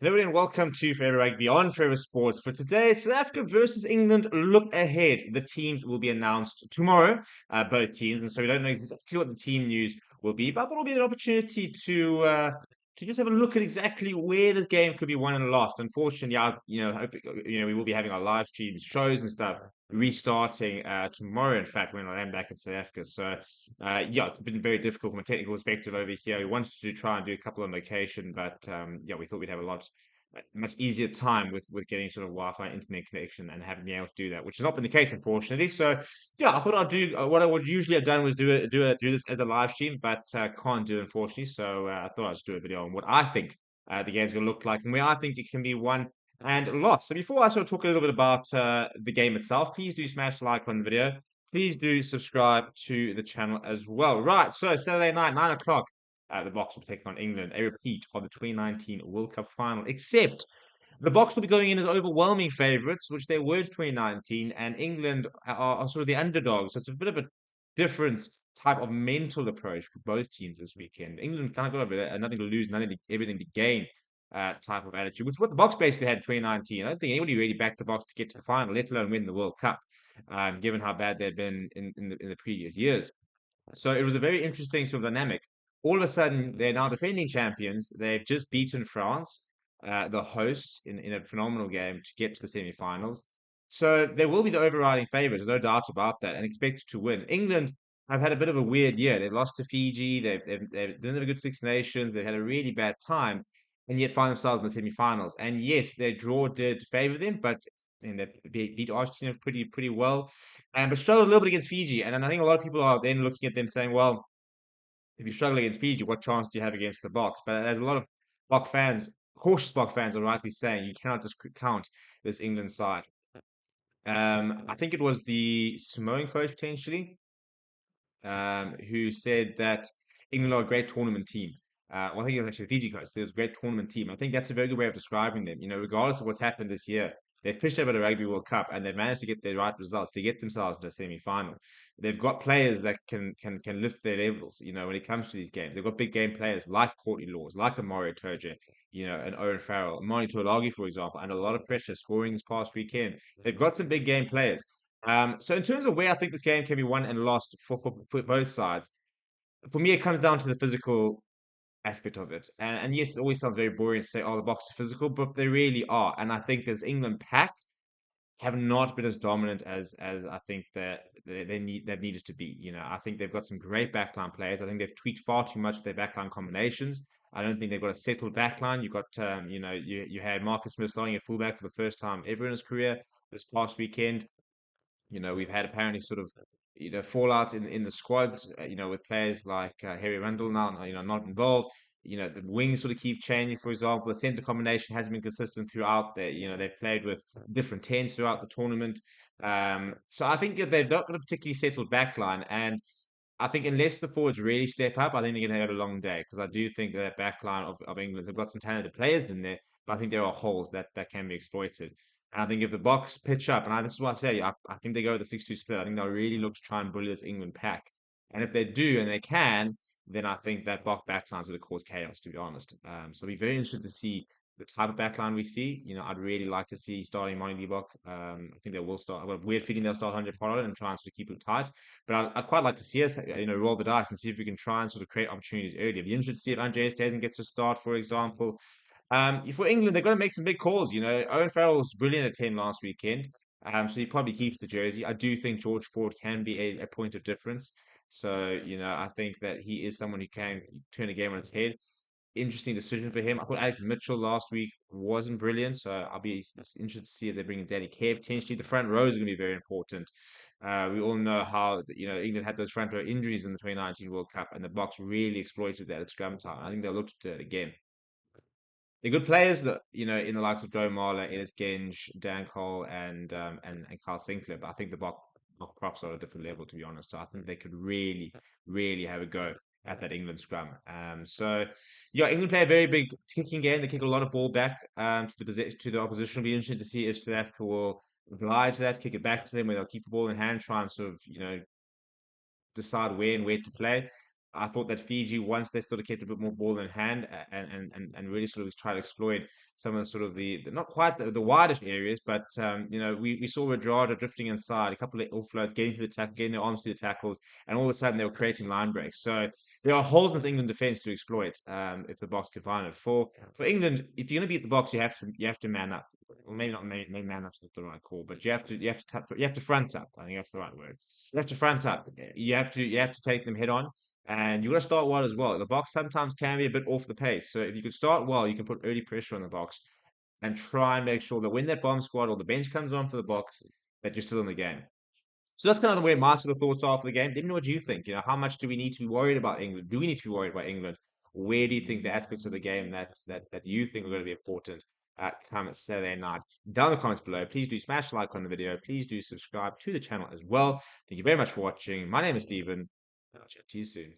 Hello and welcome to Forever Rugby on Forever Sports. For today, South Africa versus England look ahead. The teams will be announced tomorrow, both teams, and so we don't know exactly what the team news will be. But I thought it'll be an opportunity to just have a look at exactly where this game could be won and lost. Unfortunately, we will be having our live stream shows and stuff restarting tomorrow. In fact, when I am back in South Africa, so it's been very difficult from a technical perspective over here. We wanted to try and do a couple on location, but we thought we'd have a much easier time with getting sort of Wi-Fi internet connection and having been able to do that, which has not been the case, unfortunately. So, I thought I'd do what I would usually have done was do this as a live stream, but can't do it, unfortunately. So I thought I'd just do a video on what I think the game's going to look like and where I think it can be won and lost. So before I sort of talk a little bit about the game itself, please do smash the like on the video. Please do subscribe to the channel as well. Right, so Saturday night, 9 o'clock. The Box will be taking on England, a repeat of the 2019 World Cup final, except the Box will be going in as overwhelming favourites, which they were in 2019, and England are sort of the underdogs. So it's a bit of a different type of mental approach for both teams this weekend. England kind of got nothing to lose, everything to gain type of attitude, which is what the Box basically had in 2019. I don't think anybody really backed the Box to get to the final, let alone win the World Cup, given how bad they'd been in the previous years. So it was a very interesting sort of dynamic. All of a sudden, they're now defending champions. They've just beaten France, the hosts, in a phenomenal game to get to the semi-finals. So they will be the overriding favourites, no doubt about that, and expected to win. England have had a bit of a weird year. They've lost to Fiji. They've done a good Six Nations. They've had a really bad time, and yet find themselves in the semi-finals. And yes, their draw did favour them, but and they beat Argentina pretty well, and but struggled a little bit against Fiji. And then I think a lot of people are then looking at them saying, well, if you struggle against Fiji, what chance do you have against the Box? But there's a lot of Box fans, cautious Box fans, are rightly saying you cannot just count this England side. I think it was the Samoan coach potentially who said that England are a great tournament team. Well, I think it was actually the Fiji coach. So it was a great tournament team. I think that's a very good way of describing them. Regardless of what's happened this year, they've pitched over the Rugby World Cup and they've managed to get the right results to get themselves to a semi-final. They've got players that can lift their levels. When it comes to these games, they've got big game players like Courtney Laws, like a Mario Turge, and Owen Farrell, Mani Tuilagi, for example, and a lot of pressure scoring this past weekend. They've got some big game players. So in terms of where I think this game can be won and lost for both sides, for me it comes down to the physical aspect of it. And yes, it always sounds very boring to say, "Oh, the Box is physical," but they really are. And I think this England pack have not been as dominant as I think that they've needed to be. I think they've got some great backline players. I think they've tweaked far too much their backline combinations. I don't think they've got a settled backline. You've got you had Marcus Smith starting at fullback for the first time ever in his career this past weekend. We've had apparently sort of fallout in the squads. With players like Harry Randall now, not involved. The wings sort of keep changing. For example, the center combination hasn't been consistent throughout. They've played with different tens throughout the tournament. So I think that they've not got a particularly settled backline, and I think unless the forwards really step up, I think they're going to have a long day because I do think that backline of England have got some talented players in there, but I think there are holes that can be exploited. And I think if the Box pitch up, and this is what I say, I think they go with the 6-2 split. I think they'll really look to try and bully this England pack. And if they do and they can, then I think that Box backline is going to cause chaos, to be honest. So it'll be very interesting to see the type of backline we see. I'd really like to see starting Monty Liebach. I think they will start. I've got a weird feeling they'll start 100 Pollard and try and sort of keep it tight. But I'd quite like to see us, roll the dice and see if we can try and sort of create opportunities early. It'd be interesting to see if Andreas Tazen gets a start, for example. For England, they've got to make some big calls. Owen Farrell was brilliant at 10 last weekend. So he probably keeps the jersey. I do think George Ford can be a point of difference. So, I think that he is someone who can turn a game on its head. Interesting decision for him. I thought Alex Mitchell last week wasn't brilliant, so I'll be interested to see if they bring in Danny Care potentially. The front row is going to be very important. We all know how England had those front row injuries in the 2019 World Cup, and the Box really exploited that at scrum time. I think they'll look to do it again. They're good players that in the likes of Joe Marler, Ellis Genge, Dan Cole, and Carl Sinclair. But I think the Bok props are at a different level, to be honest. So I think they could really have a go at that England scrum. So yeah, England play a very big kicking game. They kick a lot of ball back to the opposition. It'll be interesting to see if South Africa will oblige that, kick it back to them, where they'll keep the ball in hand, try and sort of decide where to play. I thought that Fiji, once they sort of kept a bit more ball in hand and really sort of try to exploit some of the sort of not quite the widest areas, but we saw Redrada drifting inside, a couple of offloads, getting to the tackle, getting their arms through the tackles, and all of a sudden they were creating line breaks. So there are holes in this England defense to exploit if the Box can find it. For England, if you're going to beat the Box, you have to man up. Well, maybe not man up's not the right call, but you have to front up. I think that's the right word. You have to front up. You have to take them head on. And you've got to start well as well. The Box sometimes can be a bit off the pace. So if you could start well, you can put early pressure on the Box and try and make sure that when that bomb squad or the bench comes on for the Box, that you're still in the game. So that's kind of where my sort of thoughts are for the game. Let me know what you think. How much do we need to be worried about England? Do we need to be worried about England? Where do you think the aspects of the game that you think are going to be important come Saturday night? Down in the comments below. Please do smash a like on the video. Please do subscribe to the channel as well. Thank you very much for watching. My name is Stephen. I'll chat to you soon.